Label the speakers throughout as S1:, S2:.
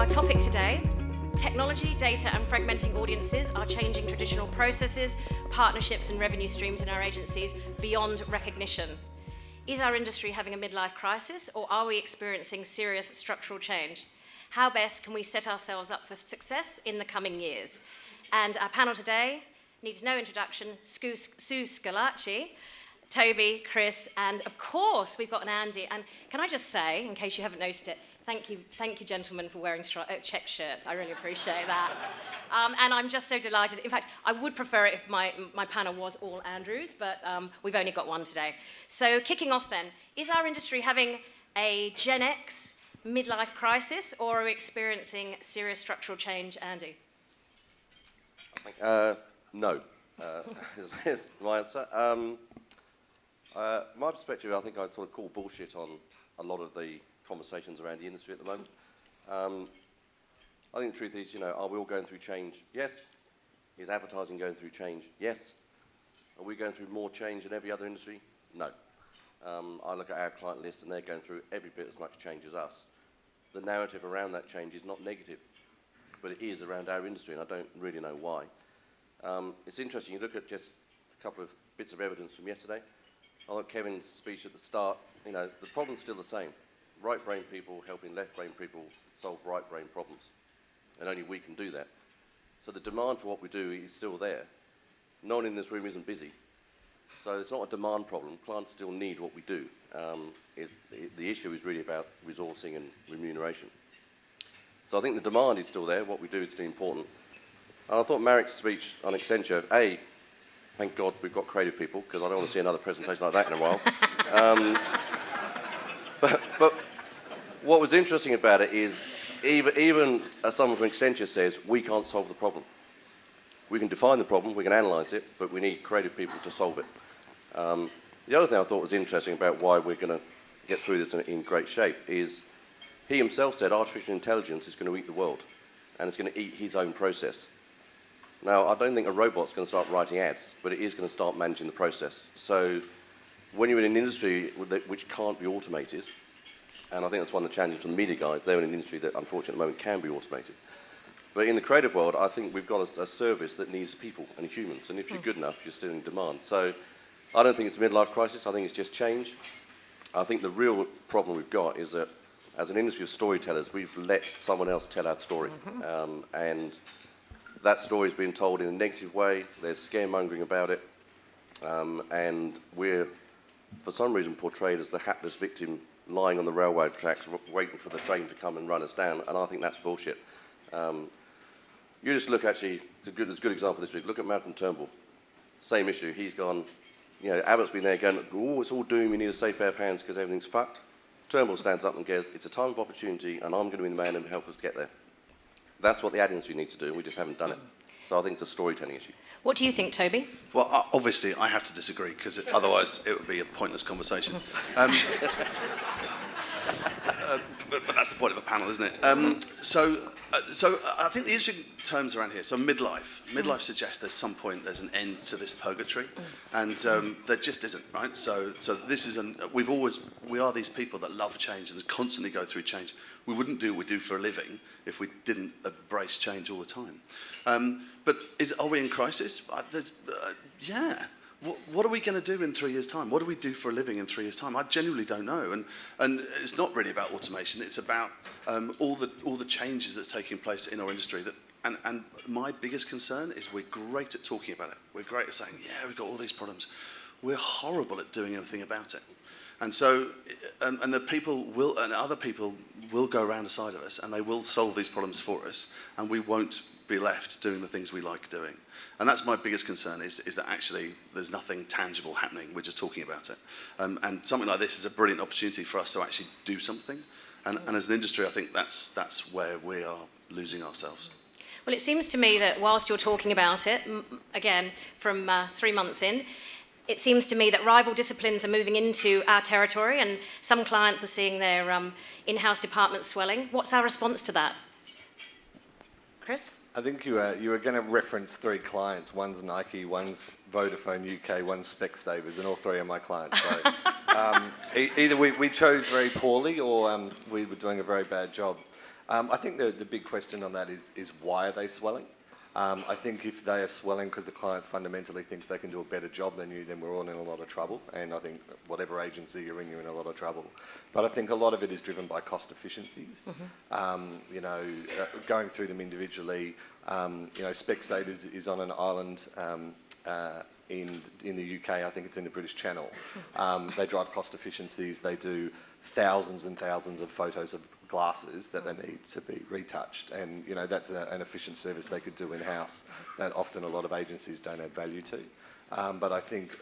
S1: topic today, technology, data and fragmenting audiences are changing traditional processes, partnerships and revenue streams in our agencies beyond recognition. Is our industry having a midlife crisis, or are we experiencing serious structural change? How best can we set ourselves up for success in the coming years? And our panel today needs no introduction: Sue Scalacci, Toby, Chris, and of course we've got an Andy. And can I just say, in case you haven't noticed it, thank you gentlemen for wearing check shirts. I really appreciate that. And I'm just so delighted. In fact, I would prefer it if my panel was all Andrews, but we've only got one today. So kicking off then, is our industry having a Gen X midlife crisis, or are we experiencing serious structural change? Andy?
S2: No, is my answer. My perspective, I think I'd sort of call bullshit on a lot of the conversations around the industry at the moment. I think the truth is, are we all going through change? Yes. Is advertising going through change? Yes. Are we going through more change than every other industry? No. I look at our client list and they're going through every bit as much change as us. The narrative around that change is not negative, but it is around our industry, and I don't really know why. It's interesting, you look at just a couple of bits of evidence from yesterday. I like Kevin's speech at the start. The problem's still the same. Right brain people helping left brain people solve right brain problems, and only we can do that. So the demand for what we do is still there. No one in this room isn't busy, so it's not a demand problem. Clients still need what we do. The issue is really about resourcing and remuneration. So I think the demand is still there. What we do is still important. And I thought Marek's speech on Accenture, thank God we've got creative people, because I don't want to see another presentation like that in a while. But what was interesting about it is, even as someone from Accenture says, we can't solve the problem. We can define the problem, we can analyse it, but we need creative people to solve it. The other thing I thought was interesting about why we're going to get through this in great shape is he himself said artificial intelligence is going to eat the world, and it's going to eat his own process. Now, I don't think a robot's going to start writing ads, but it is going to start managing the process. So when you're in an industry which can't be automated, and I think that's one of the challenges for the media guys, they're in an industry that unfortunately at the moment can be automated. But in the creative world, I think we've got a service that needs people and humans, and if you're good enough, you're still in demand. So I don't think it's a midlife crisis, I think it's just change. I think the real problem we've got is that as an industry of storytellers, we've let someone else tell our story. And that story's been told in a negative way, there's scaremongering about it, and we're, for some reason, portrayed as the hapless victim lying on the railway tracks, waiting for the train to come and run us down, and I think that's bullshit. You just look, actually, there's a good example this week, look at Malcolm Turnbull. Same issue, he's gone, Abbott's been there going, oh, it's all doomed, we need a safe pair of hands because everything's fucked. Turnbull stands up and goes, it's a time of opportunity, and I'm going to be the man and help us get there. That's what the ad industry needs to do, and we just haven't done it. So I think it's a storytelling issue.
S1: What do you think, Toby?
S3: Well, obviously, I have to disagree, because otherwise it would be a pointless conversation. But that's the point of a panel, isn't it? So I think the interesting terms around here, so midlife suggests there's some point there's an end to this purgatory, and there just isn't, right? So this is we are these people that love change and constantly go through change. We wouldn't do what we do for a living if we didn't embrace change all the time. But are we in crisis? Yeah. What are we going to do in 3 years' time? What do we do for a living in 3 years' time? I genuinely don't know. And it's not really about automation. It's about all the changes that's taking place in our industry. And my biggest concern is we're great at talking about it. We're great at saying, yeah, we've got all these problems. We're horrible at doing anything about it. And so, and the people will, and other people will go around the side of us, and they will solve these problems for us, and we won't be left doing the things we like doing. And that's my biggest concern, is that actually there's nothing tangible happening, we're just talking about it. And something like this is a brilliant opportunity for us to actually do something. And as an industry, I think that's where we are losing ourselves.
S1: Well, it seems to me that whilst you're talking about it, again, from 3 months in, it seems to me that rival disciplines are moving into our territory, and some clients are seeing their in-house departments swelling. What's our response to that? Chris?
S4: I think you were going to reference 3 clients. One's Nike, one's Vodafone UK, one's Specsavers, and all 3 are my clients. So either we chose very poorly, or we were doing a very bad job. I think the big question on that is why are they swelling? I think if they are swelling because the client fundamentally thinks they can do a better job than you, then we're all in a lot of trouble. And I think whatever agency you're in a lot of trouble. But I think a lot of it is driven by cost efficiencies. Going through them individually, Specsavers is on an island in the UK. I think it's in the British Channel. They drive cost efficiencies. They do thousands and thousands of photos of glasses that they need to be retouched, and that's an efficient service they could do in-house that often a lot of agencies don't add value to. But I think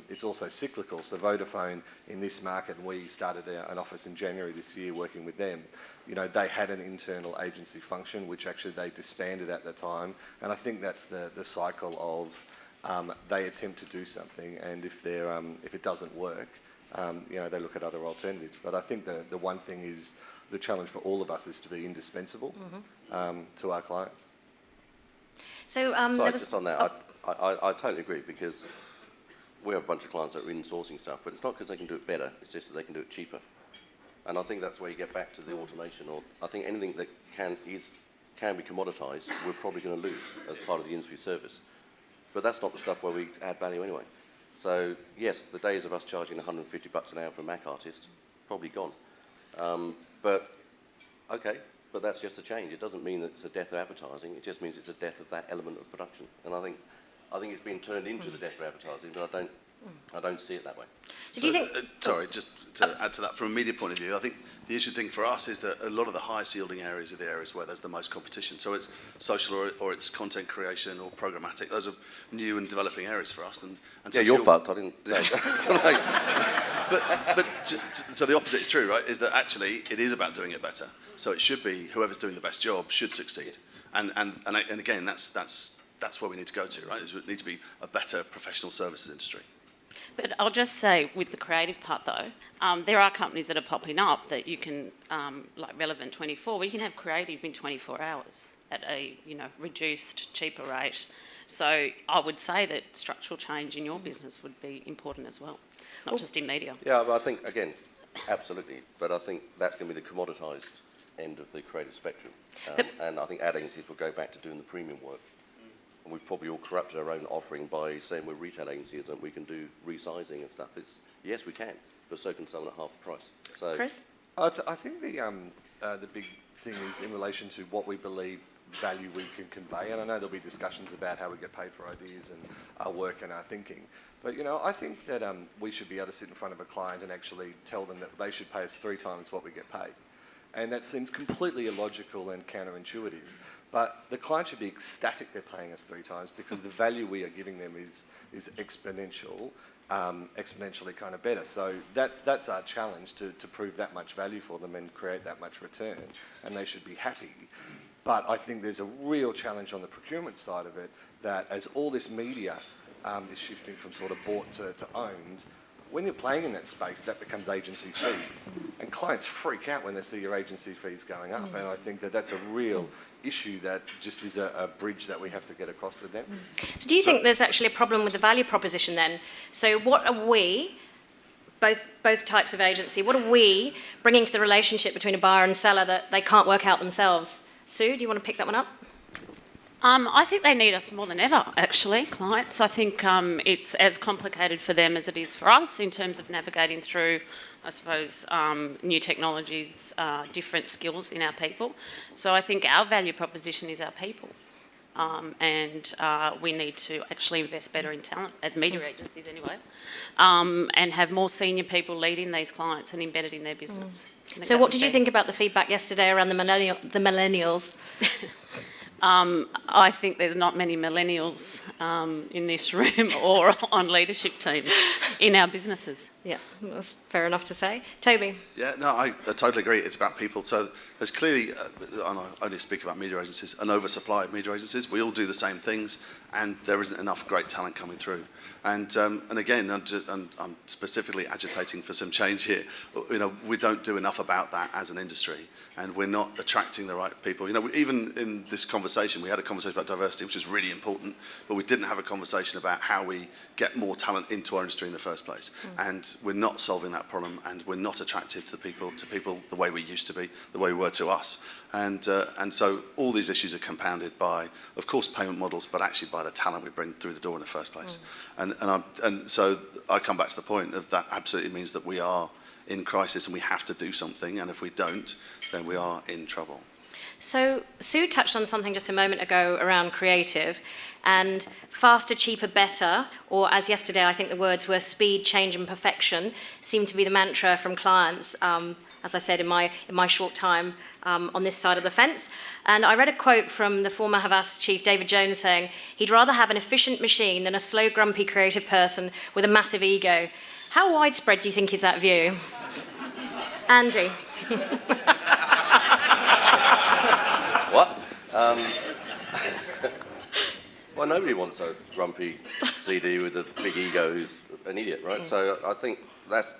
S4: it's also cyclical. So Vodafone in this market, and we started an office in January this year working with them, they had an internal agency function which actually they disbanded at the time, and I think that's the cycle of they attempt to do something, and if it doesn't work, they look at other alternatives. But I think the one thing is the challenge for all of us is to be indispensable to our clients.
S1: So,
S2: just on that, I totally agree, because we have a bunch of clients that are insourcing stuff, but it's not because they can do it better, it's just that they can do it cheaper. And I think that's where you get back to the automation, or I think anything that can be commoditised, we're probably going to lose as part of the industry service. But that's not the stuff where we add value anyway. So yes, the days of us charging $150 an hour for a Mac artist, probably gone. But that's just a change. It doesn't mean that it's a death of advertising. It just means it's a death of that element of production. And I think it's been turned into the death of advertising, but I don't see it that way.
S1: Did you think?
S3: Sorry, just to add to that, from a media point of view, I think the issue thing for us is that a lot of the highest yielding areas are the areas where there's the most competition. So it's social or it's content creation or programmatic. Those are new and developing areas for us. And
S2: yeah, you're fucked. I didn't say
S3: so the opposite is true, right? Is that actually it is about doing it better. So it should be whoever's doing the best job should succeed. And again, that's where we need to go to, right? Is we need to be a better professional services industry.
S5: But I'll just say, with the creative part though, there are companies that are popping up that you can, like Relevant 24, where you can have creative in 24 hours at a reduced, cheaper rate. So I would say that structural change in your business would be important as well, not just in media.
S2: Yeah, but I think, again, absolutely. But I think that's going to be the commoditised end of the creative spectrum. And I think ad agencies will go back to doing the premium work. And we've probably all corrupted our own offering by saying we're retail agencies and we can do resizing and stuff. Yes, we can, but so can someone at half the price. So,
S1: Chris?
S4: I think the big thing is in relation to what we believe value we can convey. And I know there'll be discussions about how we get paid for ideas and our work and our thinking. But, I think that we should be able to sit in front of a client and actually tell them that they should pay us 3 times what we get paid. And that seems completely illogical and counterintuitive. But the client should be ecstatic they're paying us 3 times, because the value we are giving them is exponentially kind of better. So that's our challenge, to prove that much value for them and create that much return, and they should be happy. But I think there's a real challenge on the procurement side of it, that as all this media is shifting from sort of bought to owned, when you're playing in that space, that becomes agency fees. And clients freak out when they see your agency fees going up. And I think that that's a real issue that just is a bridge that we have to get across with them.
S1: So do you think there's actually a problem with the value proposition then? So what are we, both types of agency, what are we bringing to the relationship between a buyer and seller that they can't work out themselves? Sue, do you want to pick that one up?
S5: I think they need us more than ever, actually, clients. I think it's as complicated for them as it is for us in terms of navigating through, I suppose, new technologies, different skills in our people. So I think our value proposition is our people. And we need to actually invest better in talent, as media agencies anyway, and have more senior people leading these clients and embedded in their business.
S1: So what did you think about the feedback yesterday around the millennials?
S5: I think there's not many millennials in this room or on leadership teams in our businesses.
S1: Yeah, that's fair enough to say. Toby?
S3: Yeah, no, I totally agree. It's about people. So there's clearly, and I only speak about media agencies, an oversupply of media agencies. We all do the same things, and there isn't enough great talent coming through. And again, I'm specifically agitating for some change here. We don't do enough about that as an industry, and we're not attracting the right people. Even in this conversation, conversation. We had a conversation about diversity, which is really important, but we didn't have a conversation about how we get more talent into our industry in the first place. And we're not solving that problem, and we're not attractive to people the way we used to be, the way we were to us. And so all these issues are compounded by, of course, payment models, but actually by the talent we bring through the door in the first place. And so I come back to the point of that absolutely means that we are in crisis and we have to do something, and if we don't, then we are in trouble.
S1: So Sue touched on something just a moment ago around creative, and faster, cheaper, better, or as yesterday I think the words were speed, change and perfection, seem to be the mantra from clients, as I said in my short time on this side of the fence. And I read a quote from the former Havas chief, David Jones, saying he'd rather have an efficient machine than a slow, grumpy, creative person with a massive ego. How widespread do you think is that view? Andy?
S2: What? Well, nobody wants a grumpy CD with a big ego who's an idiot, right? So I think that's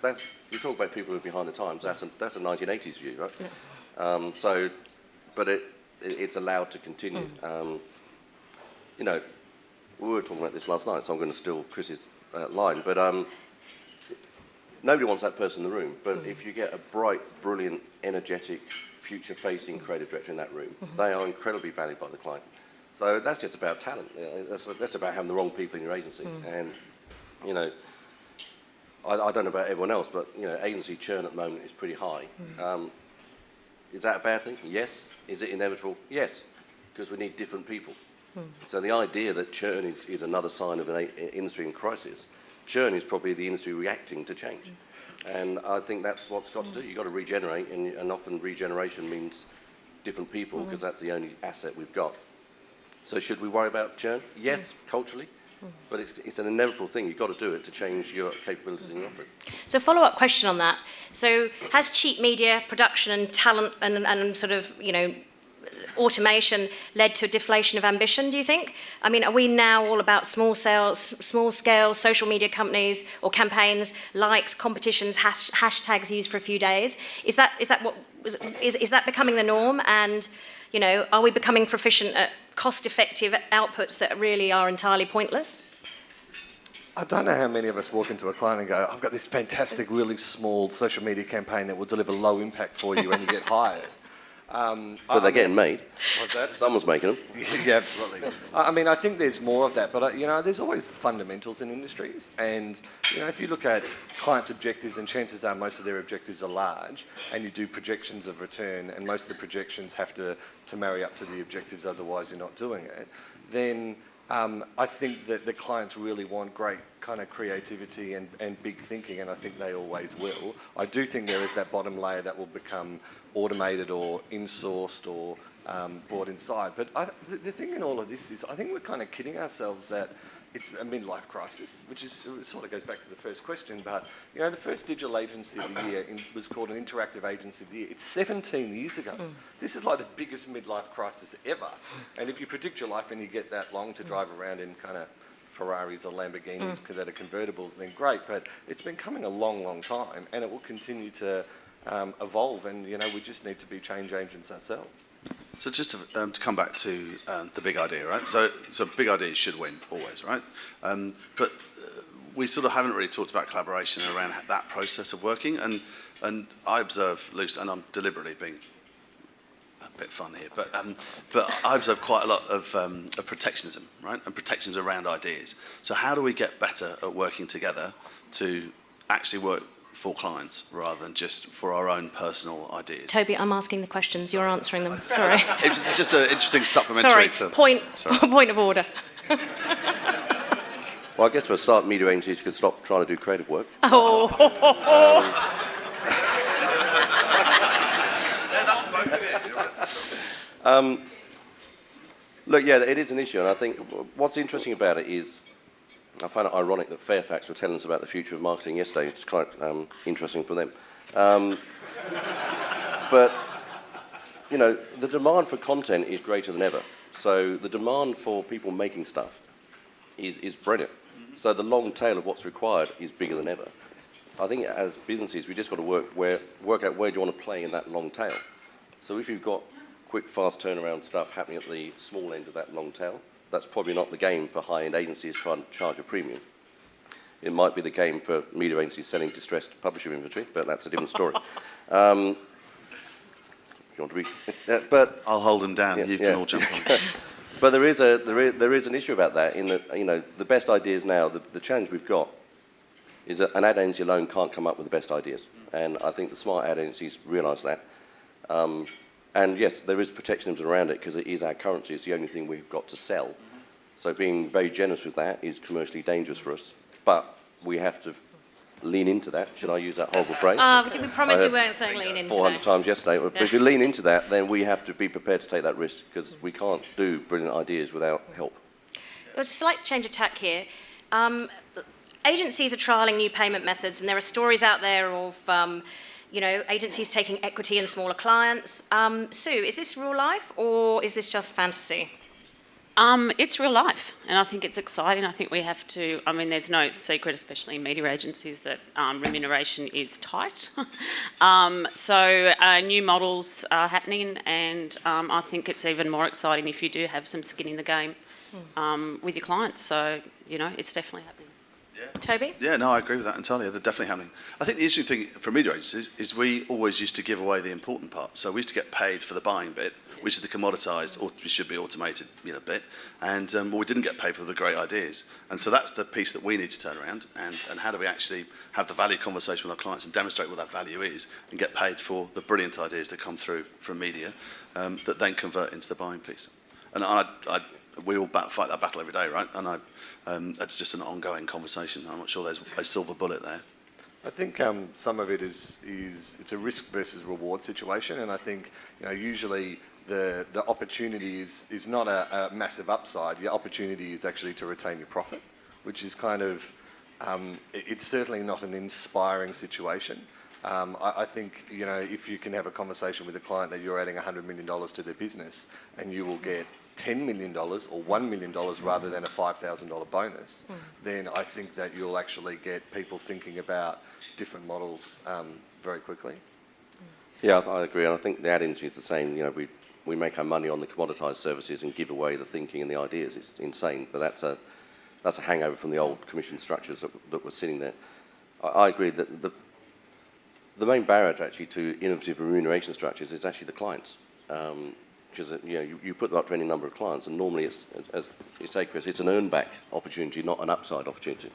S2: you talk about people who are behind the times. That's a 1980s view, right? Yeah. But it's allowed to continue. You know, we were talking about this last night, so I'm going to steal Chris's line. But nobody wants that person in the room. But if you get a bright, brilliant, energetic, future-facing creative director in that room, they are incredibly valued by the client. So that's just about talent. You know, that's about having the wrong people in your agency. And you know, I don't know about everyone else, but you know, agency churn at the moment is pretty high. Is that a bad thing? Yes. Is it inevitable? Yes, because we need different people. So the idea that churn is another sign of an industry in crisis, churn is probably the industry reacting to change. And I think that's what's got to do. You've got to regenerate, and often regeneration means different people, because that's the only asset we've got. So should we worry about churn? Yes, culturally. But it's an inevitable thing. You've got to do it to change your capabilities in your offering.
S1: So follow-up question on that. So has cheap media production and talent and sort of, you know, automation led to a deflation of ambition, do you think? I mean, are we now all about small scale social media companies or campaigns, likes, competitions, hashtags used for a few days? Is that becoming the norm? And, you know, are we becoming proficient at cost-effective outputs that really are entirely pointless?
S4: I don't know how many of us walk into a client and go, I've got this fantastic, really small social media campaign that will deliver low impact for you when you get hired.
S2: But they're getting made.
S4: What's that?
S2: Someone's making them.
S4: Yeah, absolutely. I mean, I think there's more of that, but you know, there's always fundamentals in industries, and you know, if you look at clients' objectives, and chances are most of their objectives are large, and you do projections of return, and most of the projections have to marry up to the objectives, otherwise you're not doing it, then I think that the clients really want great kind of creativity and big thinking, and I think they always will. I do think there is that bottom layer that will become automated or insourced or brought inside. But the thing in all of this is I think we're kind of kidding ourselves that it's a midlife crisis, which is sort of goes back to the first question. But you know, the first digital agency of the year was called an interactive agency of the year. It's 17 years ago. This is like the biggest midlife crisis ever. And if you predict your life and you get that long to drive around in kind of Ferraris or Lamborghinis that are convertibles, then great. But it's been coming a long, long time, and it will continue to evolve. And you know, we just need to be change agents ourselves.
S3: So just to come back to the big idea, right? So big ideas should win always, right? But we sort of haven't really talked about collaboration around that process of working. And I observe, Luce, and I'm deliberately being a bit fun here, but I observe quite a lot of protectionism, right? And protectionism around ideas. So how do we get better at working together to actually work for clients rather than just for our own personal ideas?
S1: Toby, I'm asking the questions, you're answering them. Sorry.
S3: It was just an interesting supplementary.
S1: Point of order.
S2: Well, I guess for a start, media agencies could stop trying to do creative work.
S1: Oh.
S2: Look, yeah, it is an issue, and I think what's interesting about it is I find it ironic that Fairfax were telling us about the future of marketing yesterday. It's quite interesting for them. But, you know, the demand for content is greater than ever. So the demand for people making stuff is brilliant. So the long tail of what's required is bigger than ever. I think as businesses, we just got to work out where do you want to play in that long tail. So if you've got quick, fast turnaround stuff happening at the small end of that long tail. That's probably not the game for high-end agencies trying to charge a premium. It might be the game for media agencies selling distressed publisher inventory, but that's a different story. If you want to be, but
S3: I'll hold them down. You can all jump on.
S2: but there is an issue about that. In that, the best ideas now, the challenge we've got is that an ad agency alone can't come up with the best ideas, and I think the smart ad agencies realise that. And yes, there is protectionism around it because it is our currency. It's the only thing we've got to sell. So being very generous with that is commercially dangerous for us. But we have to lean into that. Should I use that horrible phrase?
S1: Did we promise we weren't saying lean into
S2: 400
S1: that?
S2: times yesterday. But if you lean into that, then we have to be prepared to take that risk because we can't do brilliant ideas without help.
S1: There's a slight change of tack here. Agencies are trialling new payment methods, and there are stories out there of agencies taking equity in smaller clients. Sue, is this real life or is this just fantasy?
S5: It's real life, and I think it's exciting. I think we have to, there's no secret, especially in media agencies, that remuneration is tight. So new models are happening, and I think it's even more exciting if you do have some skin in the game with your clients. So, it's definitely happening.
S3: Yeah.
S1: Toby?
S3: Yeah, no, I agree with that entirely. They're definitely happening. I think the interesting thing for media agencies is we always used to give away the important part. So we used to get paid for the buying bit, which is the commoditised, or we should be automated, bit, and we didn't get paid for the great ideas. And so that's the piece that we need to turn around. And how do we actually have the value conversation with our clients and demonstrate what that value is, and get paid for the brilliant ideas that come through from media that then convert into the buying piece. And we all fight that battle every day, right? And that's just an ongoing conversation. I'm not sure there's a silver bullet there.
S4: I think some of it is it's a risk versus reward situation, and I think usually the opportunity is not a massive upside. Your opportunity is actually to retain your profit, which is kind of it's certainly not an inspiring situation. I think if you can have a conversation with a client that you're adding $100 million to their business, and you will get $10 million or $1 million rather than a $5,000 bonus, then I think that you'll actually get people thinking about different models very quickly.
S2: Yeah, I agree, and I think the ad industry is the same. We make our money on the commoditised services and give away the thinking and the ideas. It's insane, but that's a hangover from the old commission structures that were sitting there. I agree that the main barrier to innovative remuneration structures is actually the clients. Because you put them up to any number of clients, and normally it's, as you say, Chris, it's an earn-back opportunity, not an upside opportunity.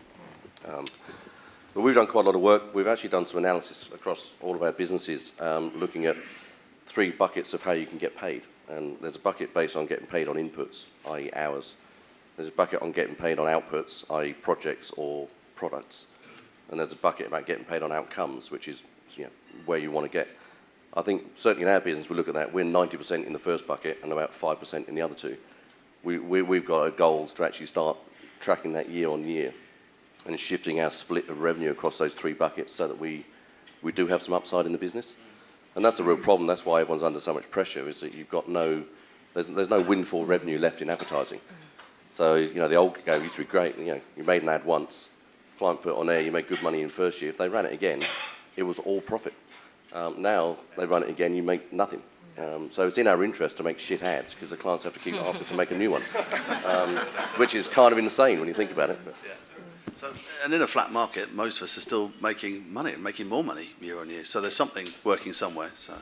S2: But we've done quite a lot of work. We've actually done some analysis across all of our businesses, looking at 3 buckets of how you can get paid. And there's a bucket based on getting paid on inputs, i.e. hours. There's a bucket on getting paid on outputs, i.e. projects or products. And there's a bucket about getting paid on outcomes, which is where you want to get. I think certainly in our business, we look at that. We're 90% in the first bucket and about 5% in the other 2. We've got our goals to actually start tracking that year on year and shifting our split of revenue across those 3 buckets so that we do have some upside in the business. And that's a real problem. That's why everyone's under so much pressure, is that you've got there's no windfall revenue left in advertising. So, the old go used to be great. You made an ad once, client put it on air, you made good money in the first year. If they ran it again, it was all profit. Now they run it again, you make nothing. So it's in our interest to make shit ads because the clients have to keep asking to make a new one, which is kind of insane when you think about it.
S3: Yeah. So, and in a flat market, most of us are still making money, making more money year on year. So there's something working somewhere. So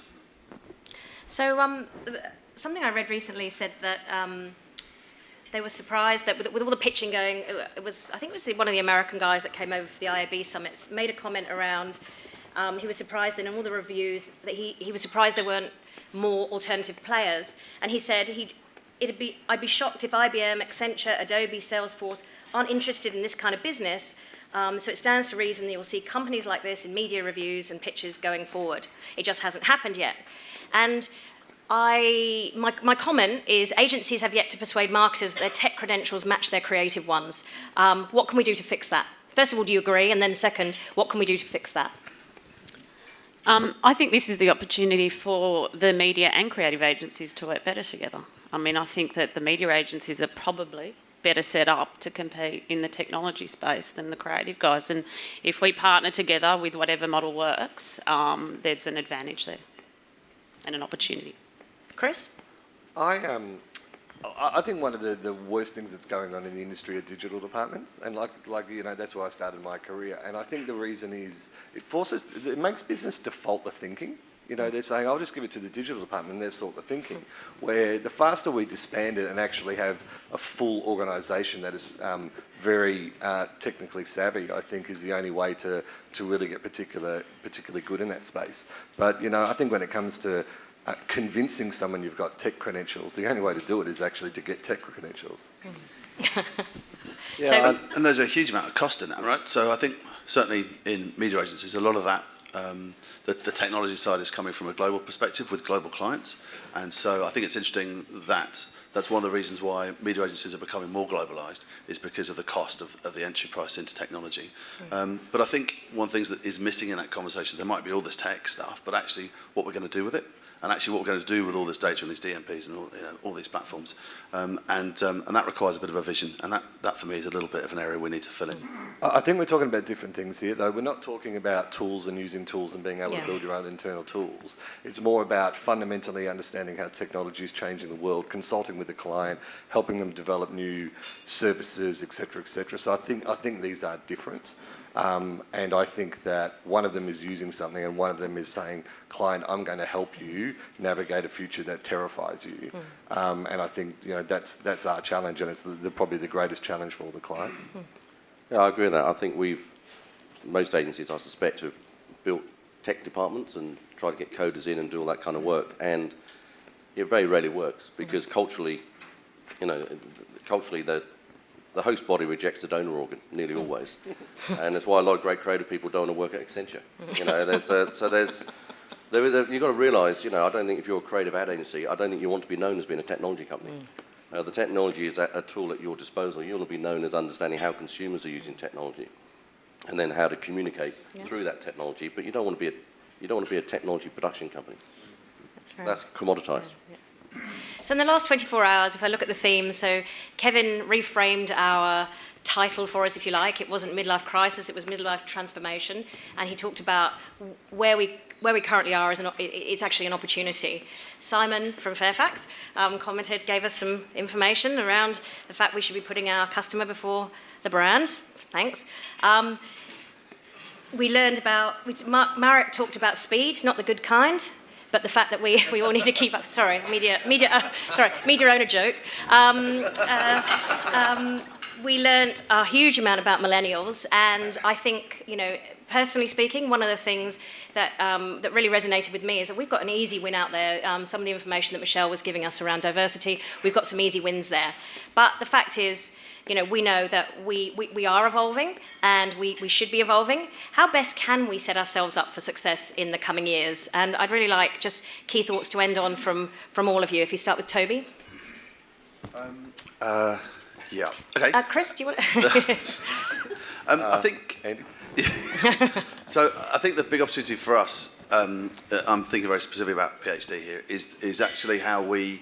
S1: something I read recently said that they were surprised that with all the pitching going, I think it was one of the American guys that came over for the IAB summits, made a comment around. He was surprised that in all the reviews that he was surprised there weren't more alternative players, and he said I'd be shocked if IBM, Accenture, Adobe, Salesforce aren't interested in this kind of business. So it stands to reason that you'll see companies like this in media reviews and pitches going forward. It just hasn't happened yet. And my comment is agencies have yet to persuade marketers that their tech credentials match their creative ones. What can we do to fix that? First of all, do you agree? And then second, what can we do to fix that?
S5: I think this is the opportunity for the media and creative agencies to work better together. I think that the media agencies are probably better set up to compete in the technology space than the creative guys. And if we partner together with whatever model works, there's an advantage there and an opportunity.
S1: Chris?
S4: I think one of the worst things that's going on in the industry are digital departments, and that's where I started my career. And I think the reason is it makes business default the thinking. They're saying, I'll just give it to the digital department and they'll sort the thinking. Where the faster we disband it and actually have a full organisation that is very technically savvy, I think is the only way to really get particularly good in that space. But, I think when it comes to convincing someone you've got tech credentials, the only way to do it is actually to get tech credentials.
S3: Yeah, and there's a huge amount of cost in that, right? So I think certainly in media agencies, a lot of that, the technology side is coming from a global perspective with global clients. And so I think it's interesting that that's one of the reasons why media agencies are becoming more globalised, is because of the cost of the entry price into technology. But I think one of the things that is missing in that conversation, there might be all this tech stuff, but actually what we're going to do with it, and actually what we're going to do with all this data and these DMPs and all these platforms. And that requires a bit of a vision, and that for me is a little bit of an area we need to fill in.
S4: I think we're talking about different things here, though. We're not talking about tools and using tools and being able to build your own internal tools. It's more about fundamentally understanding how technology is changing the world, consulting with the client, helping them develop new services, et cetera, et cetera. So I think these are different. And I think that one of them is using something and one of them is saying, client, I'm going to help you navigate a future that terrifies you. And I think that's our challenge, and it's probably the greatest challenge for all the clients.
S2: Yeah, I agree with that. I think most agencies, I suspect, have built tech departments and tried to get coders in and do all that kind of work, and it very rarely works because culturally the host body rejects the donor organ nearly always, and that's why a lot of great creative people don't want to work at Accenture. You've got to realise, I don't think if you're a creative ad agency, I don't think you want to be known as being a technology company. The technology is a tool at your disposal. You want to be known as understanding how consumers are using technology, and then how to communicate through that technology. But you don't want to be a technology production company.
S1: That's right.
S2: That's commoditized.
S1: Yeah. So in the last 24 hours, if I look at the themes, so Kevin reframed our title for us, if you like. It wasn't midlife crisis, it was midlife transformation, and he talked about where we currently are it's actually an opportunity. Simon from Fairfax commented, gave us some information around the fact we should be putting our customer before the brand. Thanks. We learned about, Marek talked about speed, not the good kind, but the fact that we all need to keep up. Sorry, media owner joke. We learnt a huge amount about millennials, and I think, personally speaking, one of the things that really resonated with me is that we've got an easy win out there. Some of the information that Michelle was giving us around diversity, we've got some easy wins there. But the fact is, we know that we are evolving, and we should be evolving. How best can we set ourselves up for success in the coming years? And I'd really like just key thoughts to end on from all of you. If you start with Toby.
S3: Yeah. Okay.
S1: Chris, do you want to...
S3: I think...
S4: Andy?
S3: So I think the big opportunity for us, I'm thinking very specifically about PhD here, is actually how we're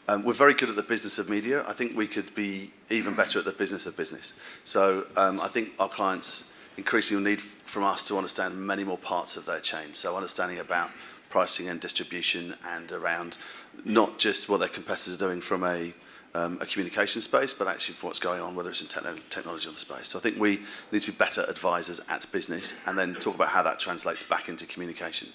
S3: very good at the business of media. I think we could be even better at the business of business. So I think our clients increasingly need from us to understand many more parts of their chain. So understanding about pricing and distribution, and around not just what their competitors are doing from a communication space, but actually for what's going on, whether it's in technology or the space. So I think we need to be better advisors at business, and then talk about how that translates back into communication.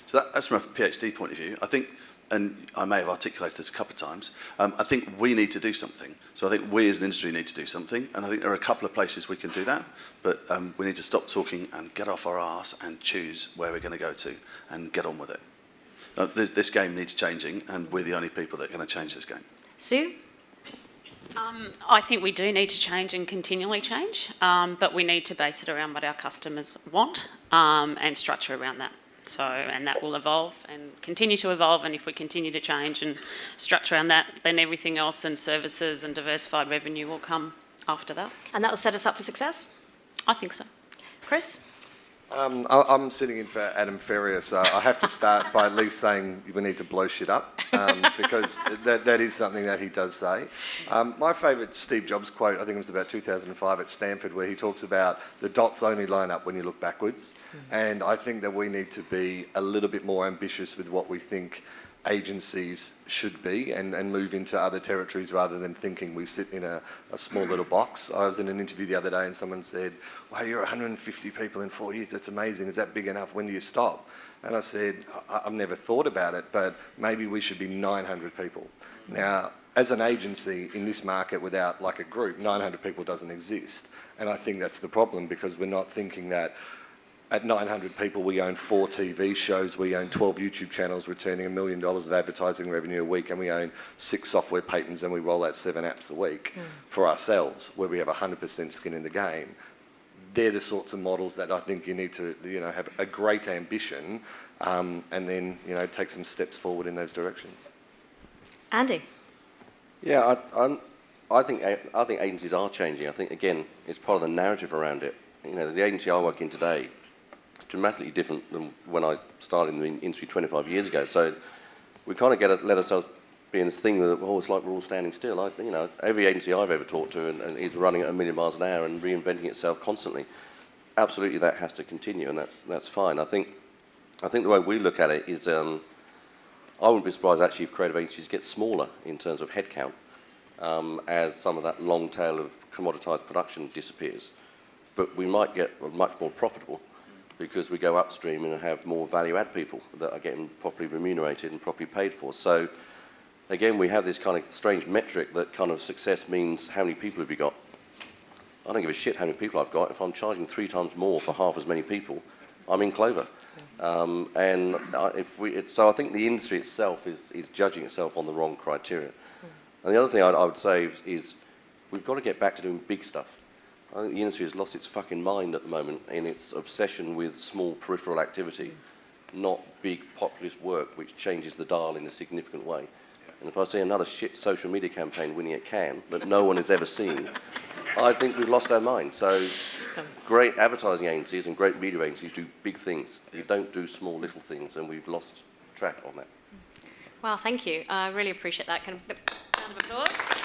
S3: So that's from a PhD point of view. I think, and I may have articulated this a couple of times, I think we need to do something. So I think we as an industry need to do something, and I think there are a couple of places we can do that, but we need to stop talking and get off our arse and choose where we're going to go to and get on with it. This game needs changing, and we're the only people that are going to change this game.
S1: Sue?
S5: I think we do need to change and continually change, but we need to base it around what our customers want, and structure around that. So, and that will evolve and continue to evolve, and if we continue to change and structure around that, then everything else and services and diversified revenue will come after that.
S1: And that will set us up for success?
S5: I think so.
S1: Chris?
S4: I'm sitting in for Adam Ferrier, so I have to start by at least saying we need to blow shit up, because that is something that he does say. My favourite Steve Jobs quote, I think it was about 2005 at Stanford, where he talks about the dots only line up when you look backwards. And I think that we need to be a little bit more ambitious with what we think agencies should be and move into other territories rather than thinking we sit in a small little box. I was in an interview the other day and someone said, wow, you're 150 people in 4 years, that's amazing, is that big enough, when do you stop? And I said, I've never thought about it, but maybe we should be 900 people. Now, as an agency in this market without like a group, 900 people doesn't exist. And I think that's the problem, because we're not thinking that at 900 people, we own 4 TV shows, we own 12 YouTube channels, returning $1 million of advertising revenue a week, and we own 6 software patents, and we roll out 7 apps a week for ourselves, where we have 100% skin in the game. They're the sorts of models that I think you need to, have a great ambition, and then, take some steps forward in those directions.
S1: Andy?
S2: Yeah, I think agencies are changing. I think, again, it's part of the narrative around it. The agency I work in today is dramatically different than when I started in the industry 25 years ago. So we kind of let ourselves be in this thing that, it's like we're all standing still. Every agency I've ever talked to and is running at 1 million miles an hour and reinventing itself constantly. Absolutely, that has to continue, and that's fine. I think the way we look at it is, I wouldn't be surprised actually if creative agencies get smaller in terms of headcount, as some of that long tail of commoditised production disappears. But we might get much more profitable because we go upstream and have more value-add people that are getting properly remunerated and properly paid for. So, again, we have this kind of strange metric that kind of success means how many people have you got. I don't give a shit how many people I've got. If I'm charging 3 times more for half as many people, I'm in clover. So I think the industry itself is judging itself on the wrong criteria. And the other thing I would say is we've got to get back to doing big stuff. I think the industry has lost its fucking mind at the moment in its obsession with small peripheral activity, not big populist work which changes the dial in a significant way. And if I see another shit social media campaign winning at Cannes that no one has ever seen, I think we've lost our mind. So great advertising agencies and great media agencies do big things. You don't do small little things, and we've lost track on that.
S1: Well, thank you. I really appreciate that. Can I have a round of applause?